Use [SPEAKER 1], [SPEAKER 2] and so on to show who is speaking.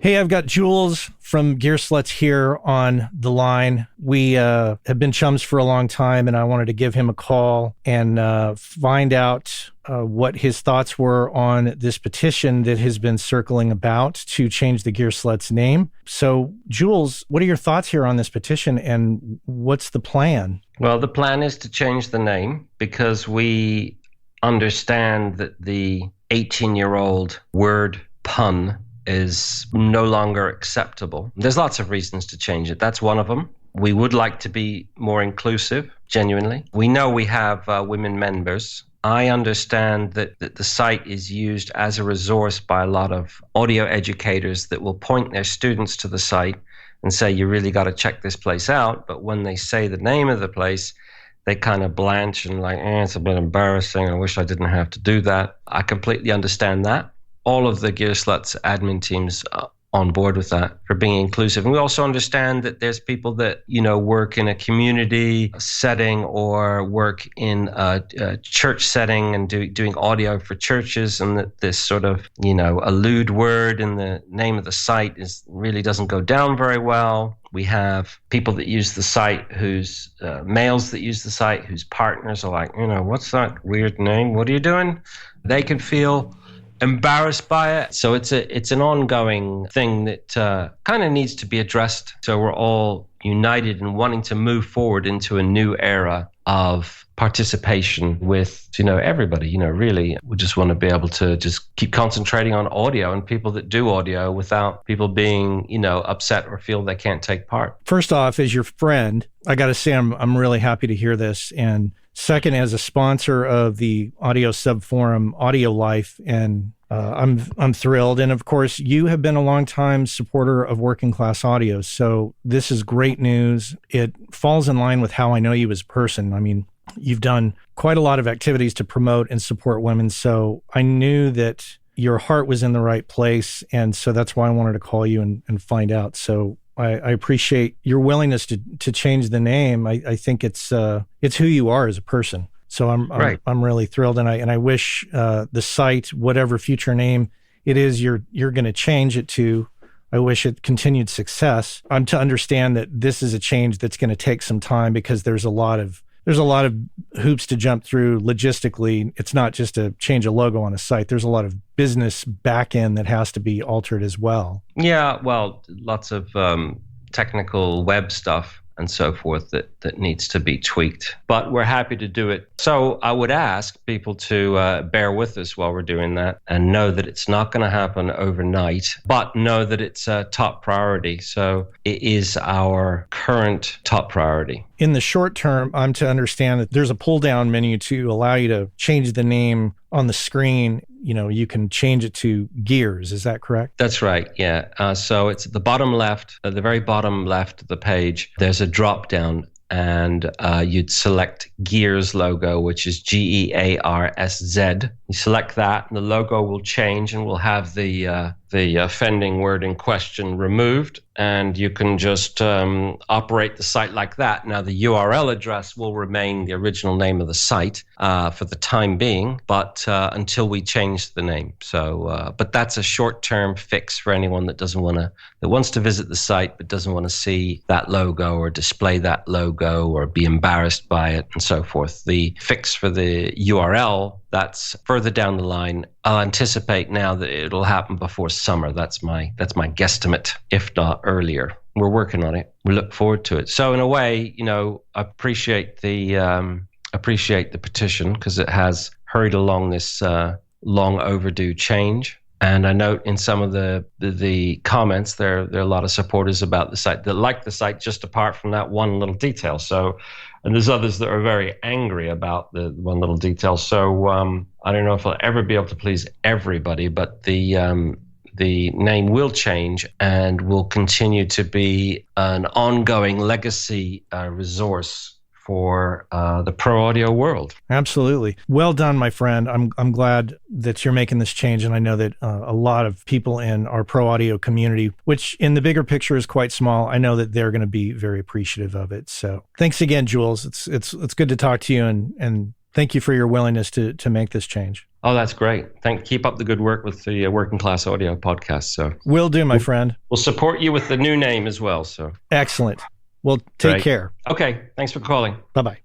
[SPEAKER 1] Hey, I've got Jules from Gear Sluts here on the line. We have been chums for a long time, and I wanted to give him a call and find out what his thoughts were on this petition that has been circling about to change the Gear Sluts name. So, Jules, what are your thoughts here on this petition, and what's the plan?
[SPEAKER 2] Well, the plan is to change the name because we understand that the 18-year-old word pun is no longer acceptable. There's lots of reasons to change it. That's one of them. We would like to be more inclusive, genuinely. We know we have women members. I understand that the site is used as a resource by a lot of audio educators that will point their students to the site and say, you really got to check this place out. But when they say the name of the place, they kind of blanch and it's a bit embarrassing. I wish I didn't have to do that. I completely understand that. All of the Gear Sluts admin teams are on board with that for being inclusive. And we also understand that there's people that, work in a community setting or work in a church setting and doing audio for churches, and that this sort of, a lewd word in the name of the site really doesn't go down very well. We have people that use the site whose males that use the site whose partners are like, what's that weird name? What are you doing? They can feel embarrassed by it. So it's an ongoing thing that kind of needs to be addressed. So we're all united in wanting to move forward into a new era of participation with, everybody. Really, we just want to be able to just keep concentrating on audio and people that do audio without people being, upset or feel they can't take part.
[SPEAKER 1] First off, as your friend, I got to say I'm really happy to hear this. And second, as a sponsor of the audio subforum Audio Life, and I'm thrilled. And of course, you have been a longtime supporter of working class audio. So this is great news. It falls in line with how I know you as a person. I mean, you've done quite a lot of activities to promote and support women. So I knew that your heart was in the right place. And so that's why I wanted to call you and find out. So I appreciate your willingness to change the name. I think it's who you are as a person. So I'm really thrilled, and I wish the site, whatever future name it is you're going to change it to, I wish it continued success. I'm to understand that this is a change that's going to take some time because there's a lot of hoops to jump through logistically. It's not just a change a logo on a site. There's a lot of business back end that has to be altered as well.
[SPEAKER 2] Yeah, well, lots of technical web stuff and so forth that needs to be tweaked. But we're happy to do it. So I would ask people to bear with us while we're doing that and know that it's not going to happen overnight, but know that it's a top priority. So it is our current top priority.
[SPEAKER 1] In the short term, I'm to understand that there's a pull-down menu to allow you to change the name on the screen. You can change it to Gears. Is that correct?
[SPEAKER 2] That's right, yeah. So it's at the bottom left, at the very bottom left of the page, there's a drop-down, and you'd select Gears logo, which is GEARSZ. You select that, and the logo will change, and we'll have the offending word in question removed, and you can just operate the site like that. Now, the URL address will remain the original name of the site for the time being, but until we change the name. So, but that's a short-term fix for anyone that wants to visit the site but doesn't want to see that logo or display that logo or be embarrassed by it and so forth. The fix for the URL, that's further down the line. I'll anticipate now that it'll happen before summer. That's my guesstimate, if not earlier. We're working on it. We look forward to it. So in a way, I appreciate the petition because it has hurried along this long overdue change. And I note in some of the comments there are a lot of supporters about the site that like the site just apart from that one little detail. So, and there's others that are very angry about the one little detail. So I don't know if I'll ever be able to please everybody, but the name will change and will continue to be an ongoing legacy resource for the pro audio world.
[SPEAKER 1] Absolutely. Well done, my friend. I'm glad that you're making this change. And I know that a lot of people in our pro audio community, which in the bigger picture is quite small, I know that they're going to be very appreciative of it. So thanks again, Jules. It's good to talk to you, and thank you for your willingness to make this change.
[SPEAKER 2] Oh, that's great. Keep up the good work with the Working Class Audio podcast. So
[SPEAKER 1] Will do, my friend.
[SPEAKER 2] We'll support you with the new name as well. So
[SPEAKER 1] excellent. Well, take care.
[SPEAKER 2] Okay. Thanks for calling.
[SPEAKER 1] Bye-bye.